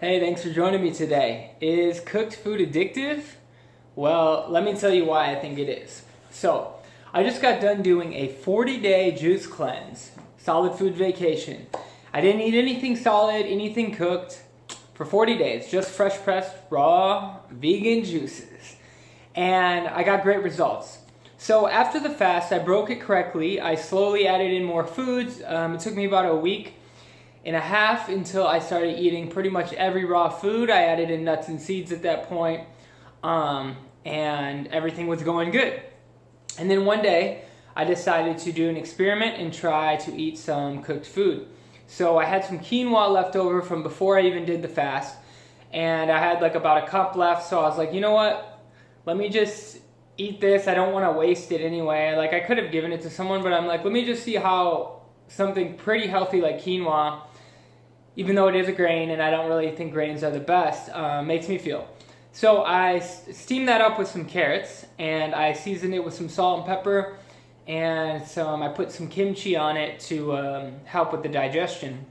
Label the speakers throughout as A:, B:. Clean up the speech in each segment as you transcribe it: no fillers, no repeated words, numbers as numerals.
A: Hey, thanks for joining me today. Is cooked food addictive? Well, let me tell you why I think it is. So, I just got done doing a 40-day juice cleanse, solid food vacation. I didn't eat anything solid, anything cooked for 40 days, just fresh pressed, raw, vegan juices. And I got great results. So after the fast, I broke it correctly. I slowly added in more foods. It took me about a week and a half until I started eating pretty much every raw food. I added in nuts and seeds at that point, and everything was going good. And then one day, I decided to do an experiment and try to eat some cooked food. So I had some quinoa left over from before I even did the fast, and I had like about a cup left, so I was like, you know what? Let me just eat this. I don't want to waste it anyway. Like, I could have given it to someone, but I'm like, let me just see how something pretty healthy like quinoa, even though it is a grain and I don't really think grains are the best, makes me feel. So I steamed that up with some carrots, and I seasoned it with some salt and pepper, and I put some kimchi on it to help with the digestion.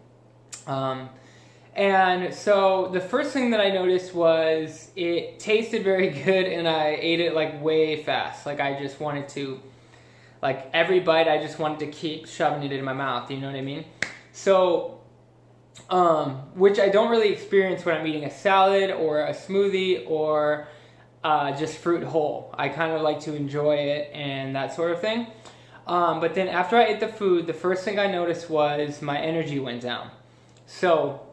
A: And so the first thing that I noticed was it tasted very good, and I ate it like way fast. Like, I just wanted to, like, every bite I just wanted to keep shoving it in my mouth, you know what I mean? So which I don't really experience when I'm eating a salad or a smoothie or just fruit whole. I kind of like to enjoy it and that sort of thing. But then after I ate the food, the first thing I noticed was my energy went down. So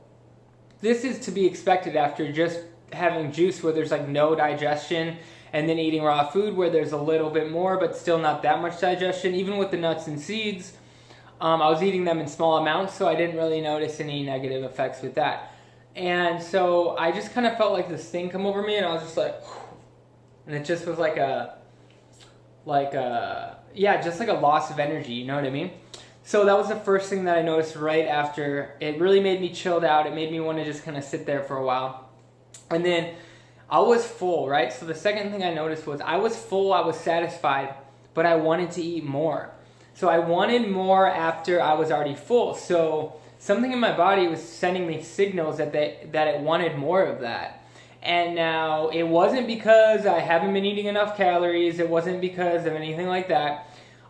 A: this is to be expected after just having juice where there's like no digestion, and then eating raw food where there's a little bit more but still not that much digestion. Even with the nuts and seeds, I was eating them in small amounts, so I didn't really notice any negative effects with that. And so I just kind of felt like this thing come over me, and I was just like, whew, and it just was just like a loss of energy, you know what I mean? So that was the first thing that I noticed right after. It really made me chilled out. It made me want to just kind of sit there for a while. And then I was full, right? So the second thing I noticed was I was full, I was satisfied, but I wanted to eat more. So I wanted more after I was already full. So something in my body was sending me signals that it wanted more of that. And now it wasn't because I haven't been eating enough calories. It wasn't because of anything like that.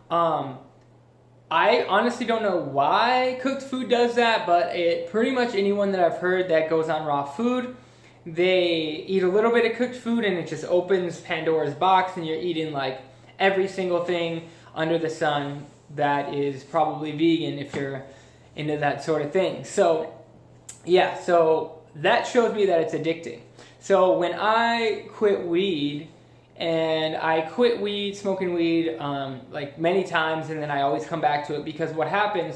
A: I honestly don't know why cooked food does that, but pretty much anyone that I've heard that goes on raw food, they eat a little bit of cooked food and it just opens Pandora's box, and you're eating like every single thing under the sun that is probably vegan if you're into that sort of thing. So yeah, so that shows me that it's addicting. So when I quit weed, and I quit smoking weed like many times, and then I always come back to it, because what happens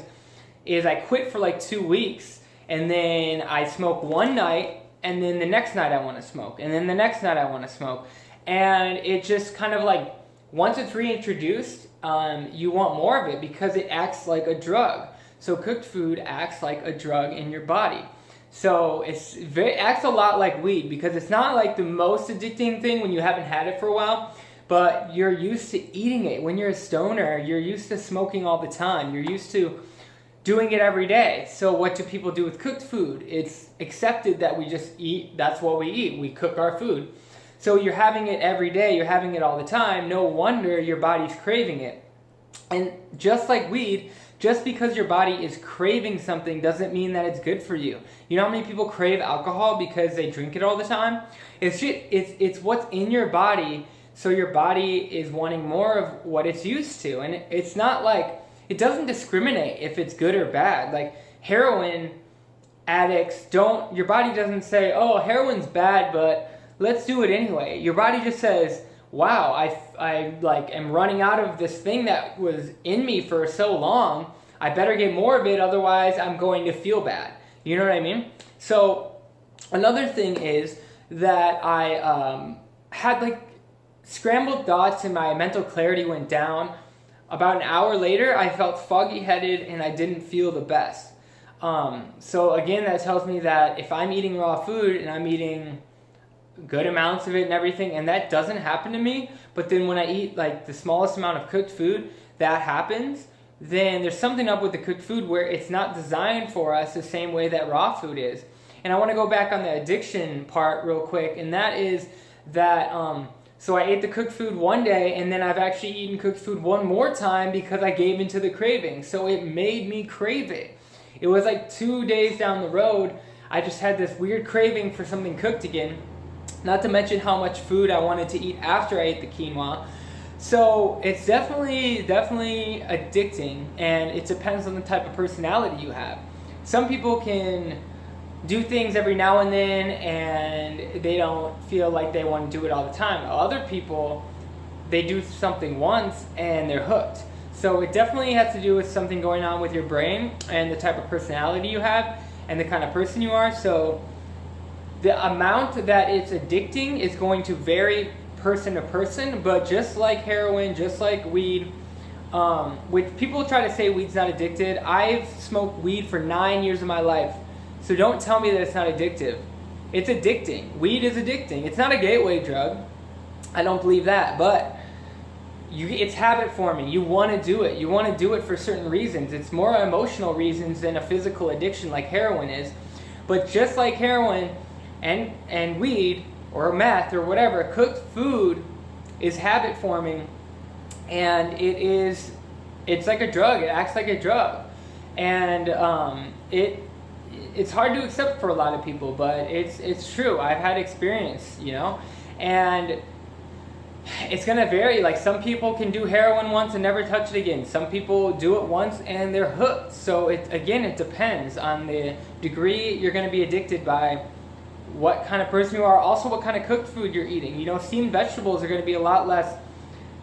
A: is I quit for like 2 weeks, and then I smoke one night, and then the next night I want to smoke, and then the next night I want to smoke, and it just kind of like, once it's reintroduced, you want more of it because it acts like a drug. So cooked food acts like a drug in your body. So it acts a lot like weed, because it's not like the most addicting thing when you haven't had it for a while, but you're used to eating it. When you're a stoner, you're used to smoking all the time. You're used to doing it every day. So what do people do with cooked food? It's accepted that we just eat. That's what we eat. We cook our food. So you're having it every day, you're having it all the time, no wonder your body's craving it. And just like weed, just because your body is craving something doesn't mean that it's good for you. You know how many people crave alcohol because they drink it all the time? It's what's in your body, so your body is wanting more of what it's used to. And it's not like, it doesn't discriminate if it's good or bad. Like heroin addicts your body doesn't say, oh, heroin's bad, but let's do it anyway. Your body just says, wow, I am running out of this thing that was in me for so long. I better get more of it, otherwise I'm going to feel bad. You know what I mean? So another thing is that I had like scrambled thoughts, and my mental clarity went down. About an hour later, I felt foggy-headed and I didn't feel the best. So again, that tells me that if I'm eating raw food and I'm eating good amounts of it and everything, and that doesn't happen to me, but then when I eat like the smallest amount of cooked food, that happens, then there's something up with the cooked food where it's not designed for us the same way that raw food is. And I want to go back on the addiction part real quick, and that is that so I ate the cooked food one day, and then I've actually eaten cooked food one more time because I gave into the craving. So it made me crave it. It was like 2 days down the road, I just had this weird craving for something cooked again. Not to mention how much food I wanted to eat after I ate the quinoa. So it's definitely addicting, and it depends on the type of personality you have. Some people can do things every now and then and they don't feel like they want to do it all the time. Other people, they do something once and they're hooked. So it definitely has to do with something going on with your brain and the type of personality you have and the kind of person you are. So the amount that it's addicting is going to vary person to person, but just like heroin, just like weed, which people try to say weed's not addicted. I've smoked weed for 9 years of my life. So don't tell me that it's not addictive. It's addicting. Weed is addicting. It's not a gateway drug. I don't believe that, but it's habit forming. You want to do it. You want to do it for certain reasons. It's more emotional reasons than a physical addiction like heroin is. But just like heroin and weed or meth or whatever, cooked food is habit forming, and it's like a drug. It acts like a drug, and it's hard to accept for a lot of people, but it's true. I've had experience, and it's gonna vary. Like, some people can do heroin once and never touch it again. Some people do it once and they're hooked. So it depends on the degree you're gonna be addicted by what kind of person you are, also what kind of cooked food you're eating. Steamed vegetables are gonna be a lot less.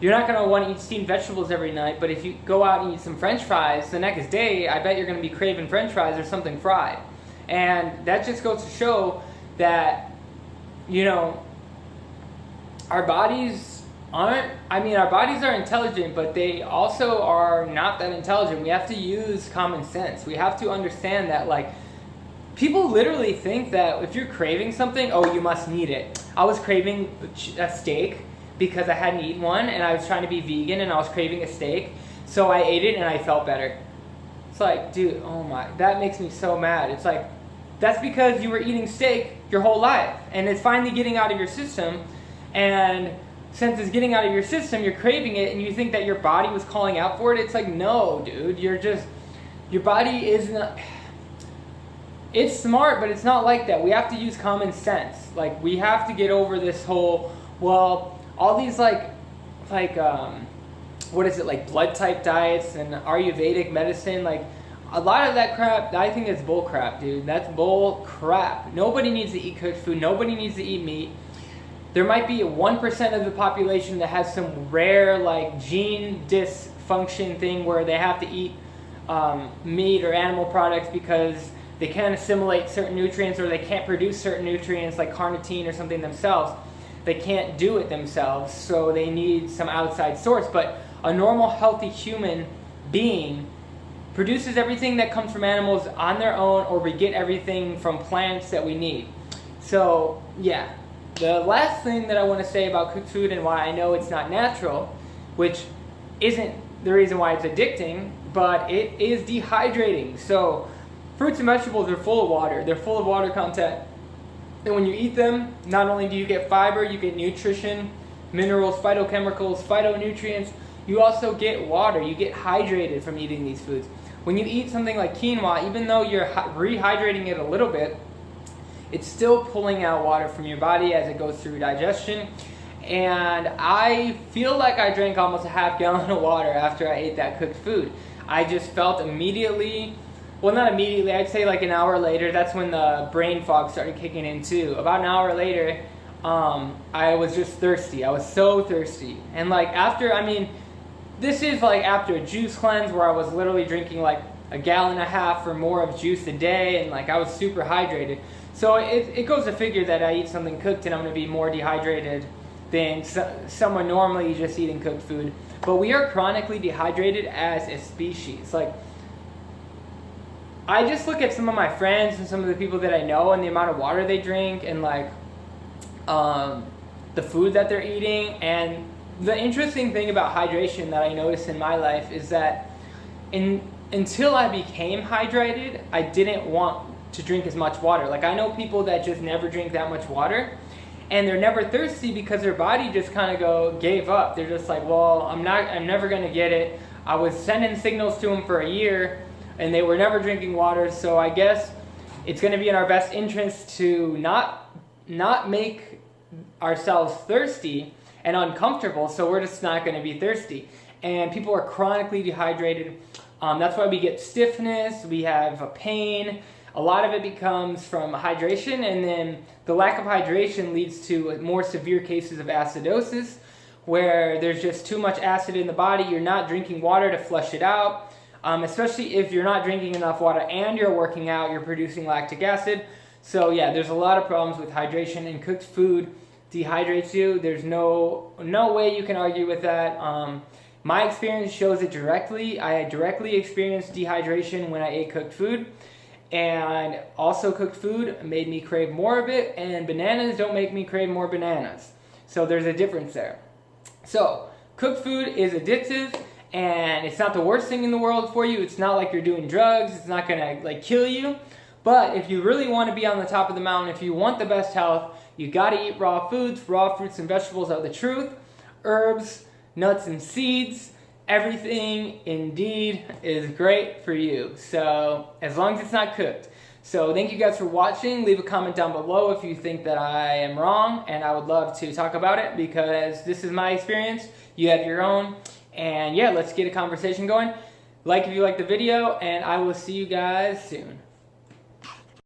A: You're not gonna want to eat steamed vegetables every night, but if you go out and eat some French fries the next day, I bet you're gonna be craving French fries or something fried. And that just goes to show that, our bodies are intelligent, but they also are not that intelligent. We have to use common sense. We have to understand that, like, people literally think that if you're craving something, oh, you must need it. I was craving a steak because I hadn't eaten one, and I was trying to be vegan, and I was craving a steak, so I ate it and I felt better. It's like, dude, oh my, that makes me so mad. It's like, that's because you were eating steak your whole life, and it's finally getting out of your system, and since it's getting out of your system, you're craving it, and you think that your body was calling out for it. It's like, no, dude, your body is not, it's smart, but it's not like that. We have to use common sense. Like, we have to get over this whole, well, all these what is it, like blood type diets and Ayurvedic medicine, like, a lot of that crap, I think it's bull crap, dude. That's bull crap. Nobody needs to eat cooked food. Nobody needs to eat meat. There might be 1% of the population that has some rare, like, gene dysfunction thing where they have to eat meat or animal products because they can't assimilate certain nutrients, or they can't produce certain nutrients like carnitine or something themselves. They can't do it themselves, so they need some outside source. But a normal, healthy human being produces everything that comes from animals on their own, or we get everything from plants that we need. So, yeah. The last thing that I want to say about cooked food and why I know it's not natural, which isn't the reason why it's addicting, but it is dehydrating. So, fruits and vegetables are full of water. They're full of water content. And when you eat them, not only do you get fiber, you get nutrition, minerals, phytochemicals, phytonutrients. You also get water. You get hydrated from eating these foods. When you eat something like quinoa, even though you're rehydrating it a little bit, it's still pulling out water from your body as it goes through digestion. And I feel like I drank almost a half gallon of water after I ate that cooked food. I just felt immediately, well, not immediately, I'd say like an hour later, that's when the brain fog started kicking in too. About an hour later, I was just thirsty. I was so thirsty. And like this is like after a juice cleanse where I was literally drinking like a gallon and a half or more of juice a day, and like I was super hydrated. So it goes to figure that I eat something cooked and I'm going to be more dehydrated than someone normally just eating cooked food. But we are chronically dehydrated as a species. Like, I just look at some of my friends and some of the people that I know and the amount of water they drink and like the food that they're eating. And the interesting thing about hydration that I noticed in my life is that until I became hydrated, I didn't want to drink as much water. Like I know people that just never drink that much water, and they're never thirsty because their body just kind of gave up. They're just like, well, I'm never gonna get it. I was sending signals to them for a year, and they were never drinking water. So I guess it's gonna be in our best interest to not make ourselves thirsty and uncomfortable, so we're just not gonna be thirsty. And people are chronically dehydrated. That's why we get stiffness, we have a pain. A lot of it becomes from hydration, and then the lack of hydration leads to more severe cases of acidosis, where there's just too much acid in the body. You're not drinking water to flush it out, especially if you're not drinking enough water and you're working out, you're producing lactic acid. So yeah, there's a lot of problems with hydration, and cooked food dehydrates you. There's no way you can argue with that. My experience shows it directly. I directly experienced dehydration when I ate cooked food. And also cooked food made me crave more of it, and bananas don't make me crave more bananas. So there's a difference there. So cooked food is addictive, and it's not the worst thing in the world for you. It's not like you're doing drugs. It's not gonna like kill you. But if you really want to be on the top of the mountain, if you want the best health, you gotta eat raw foods. Raw fruits and vegetables are the truth. Herbs, nuts and seeds, everything indeed is great for you. So as long as it's not cooked. So thank you guys for watching. Leave a comment down below if you think that I am wrong, and I would love to talk about it because this is my experience. You have your own. And yeah, let's get a conversation going. Like if you like the video, and I will see you guys soon.